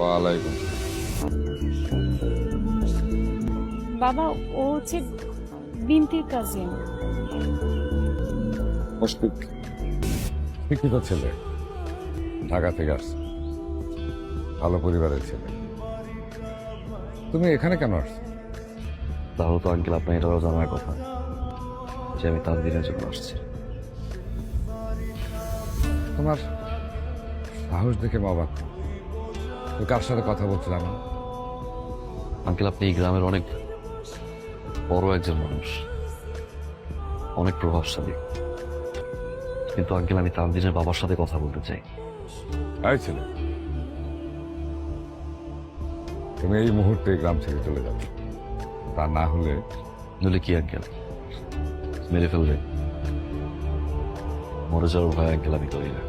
ওয়ালাইকুম। বাবা ও হচ্ছে বিনতির কাজিন। মুশফিক শিক্ষিত ছেলে, ঢাকা থেকে আসছে, ভালো পরিবারের ছেলে। তুমি এখানে কেন আসছো? তাহলে তো আঙ্কেল আপনার এটাও জানার কথা যে আমি তার দিনের জন্য আসছি। তোমার সাহস দেখে মা অবাক। তুমি কার সাথে কথা বলছিলাম? আঙ্কেল আপনি এই গ্রামের অনেক বড় একজন মানুষ, অনেক প্রভাবশালী, কিন্তু আঙ্কেল আমি তার দিনের বাবার সাথে কথা বলতে চাই। এই ছেলে, তুমি এই মুহূর্তে গ্রাম ছেড়ে চলে যাবে, তা না হলে নইলে কি আঙ্কেল মেরে ফেলবে? মরে যাওয়ার ভয় আঙ্কেল আমি করি না।